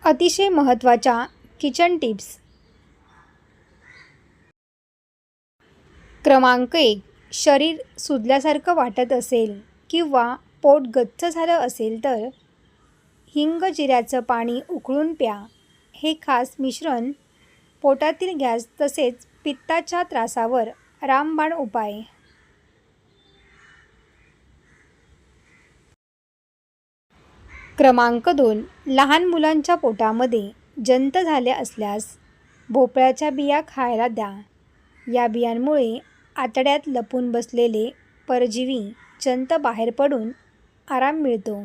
अतिशय महत्त्वाच्या kitchen tips. क्रमांक 1. शरीर सुजल्यासारखं वाटत असेल किंवा पोट गच्च झालं असेल तर हिंग जिऱ्याचं पाणी उकळून प्या. हे खास मिश्रण पोटातील गॅस तसेच पित्ताच्या त्रासावर रामबाण उपाय. क्रमांक 2. लहान मुलांच्या पोटामध्ये जंत झाले असल्यास भोपळ्याच्या बिया खायला द्या. या बियांमुळे आतड्यात लपून बसलेले परजीवी जंत बाहेर पडून आराम मिळतो.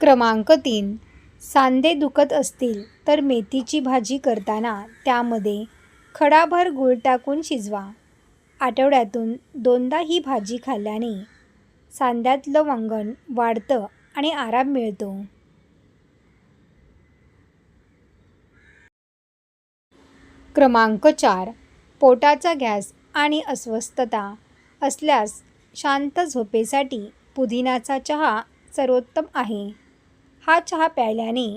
क्रमांक 3. सांधे दुखत असतील तर मेथीची भाजी करताना त्यामध्ये खडाभर गूळ टाकून शिजवा. आठवड्यातून 2दा ही भाजी खाल्ल्याने सांध्यातलं वंगण वाढतं आणि आराम मिळतो. क्रमांक 4. पोटाचा गॅस आणि अस्वस्थता असल्यास शांत झोपेसाठी पुदिनाचा चहा सर्वोत्तम आहे. हा चहा प्यायल्याने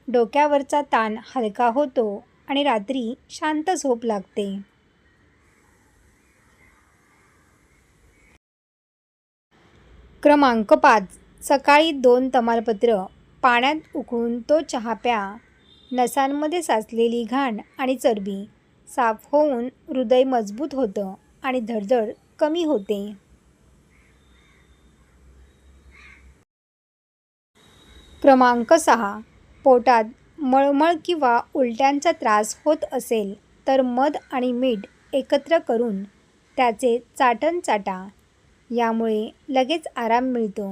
डोक्यावरचा ताण हलका होतो आणि रात्री शांत झोप लागते. क्रमांक 5. सकाळी 2 तमालपत्र पाण्यात उकळून तो चहा प्या. नसांमध्ये साचलेली घाण आणि चरबी साफ होऊन हृदय मजबूत होतं आणि धडधड कमी होते. क्रमांक 6. पोटात मळमळ किंवा उलट्यांचा त्रास होत असेल तर मध आणि मीठ एकत्र करून त्याचे चाटण चाटा. यामुळे लगेच आराम मिळतो.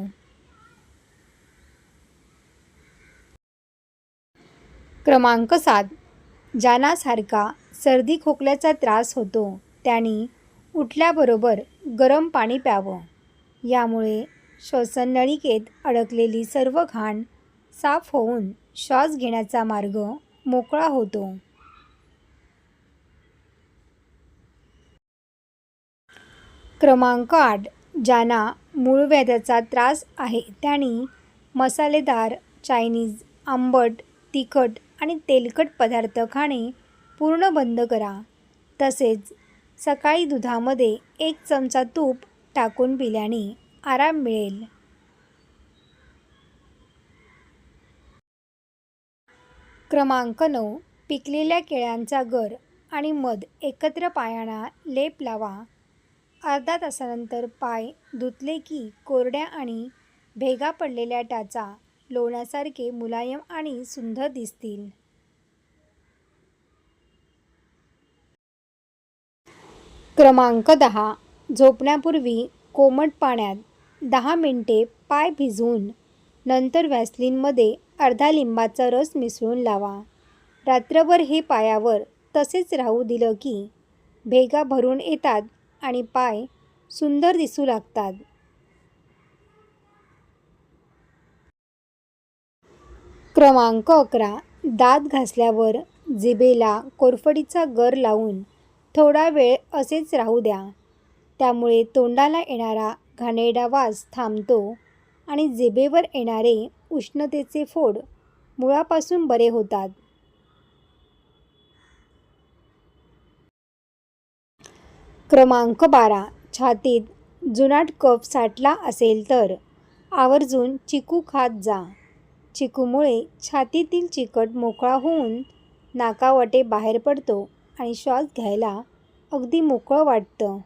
क्रमांक 7. ज्यांना सर्दी खोकल्याचा त्रास होतो त्यांनी उठल्याबरोबर गरम पाणी प्यावं. यामुळे श्वसननलिकेत अडकलेली सर्व घाण साफ होऊन श्वास घेण्याचा मार्ग मोकळा होतो. क्रमांक 8. ज्यांना मूळव्याधाचा त्रास आहे त्यांनी मसालेदार, चायनीज, आंबट, तिखट आणि तेलकट पदार्थ खाणे पूर्ण बंद करा. तसेच सकाळी दुधामध्ये 1 चमचा तूप टाकून पिल्याने आराम मिळेल. क्रमांक 9. पिकलेल्या केळ्यांचा गर आणि मध एकत्र पायांना लेप लावा. अर्धा तासानंतर पाय धुतले की कोरड्या आणि भेगा पडलेल्या टाचा लोण्यासारखे मुलायम आणि सुंदर दिसतील. क्रमांक 10. झोपण्यापूर्वी कोमट पाण्यात 10 मिनिटे पाय भिजवून नंतर व्हॅसलीनमध्ये अर्धा लिंबाचा रस मिसळून लावा. रात्रभर हे पायावर तसेच राहू दिलं की भेगा भरून येतात आणि पाय सुंदर दिसू लागतात. क्रमांक 11. दात घासल्यावर जिभेला कोरफडीचा गर लावून थोडा वेळ असेच राहू द्या. त्यामुळे तोंडाला येणारा घाणेरडा वास थांबतो आणि जिभेवर येणारे उष्णतेचे फोड मुळापासून बरे होतात. क्रमांक 12. छातीत जुनाट कफ साठला असेल तर आवर्जून चिकू खात जा. चिकूमुळे छातीतील चिकट मोकळा होऊन नाकावाटे बाहेर पडतो आणि श्वास घ्यायला अगदी मोकळं वाटतं.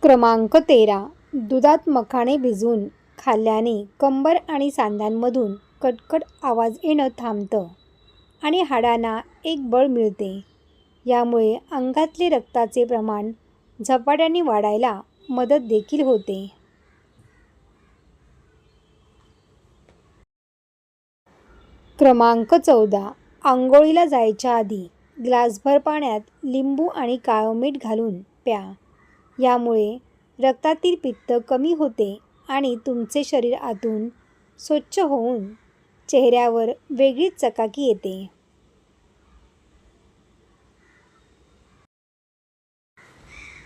क्रमांक 13. दुधात मखाणे भिजवून खाल्ल्याने कंबर आणि सांध्यांमधून कटकट आवाज येणं थांबतं आणि हाडांना एक बळ मिळते. यामुळे अंगातले रक्ताचे प्रमाण झपाट्याने वाढायला मदत देखील होते. क्रमांक 14. आंघोळीला जायच्या आधी ग्लासभर पाण्यात लिंबू आणि काळं मीठ घालून प्या. यामुळे रक्तातील पित्त कमी होते आणि तुमचे शरीर आतून स्वच्छ होऊन चेहऱ्यावर वेगळीच चकाकी येते.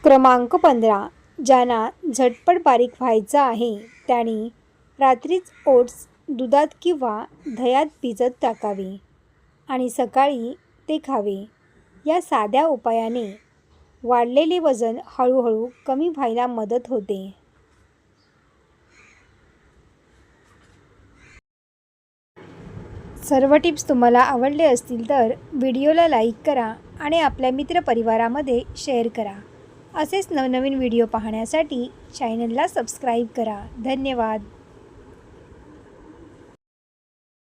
क्रमांक 15. ज्यांना झटपट बारीक व्हायचं आहे त्यांनी रात्रीच ओट्स दुधात किंवा दह्यात भिजत टाकावे आणि सकाळी ते खावे. या साध्या उपायाने वाढलेले वजन हळूहळू कमी व्हायला मदत होते. सर्व टिप्स तुम्हाला आवडले असतील तर व्हिडिओला लाईक करा आणि आपल्या मित्रपरिवारामध्ये शेअर करा. असेच नवनवीन व्हिडिओ पाहण्यासाठी चॅनलला सबस्क्राईब करा. धन्यवाद.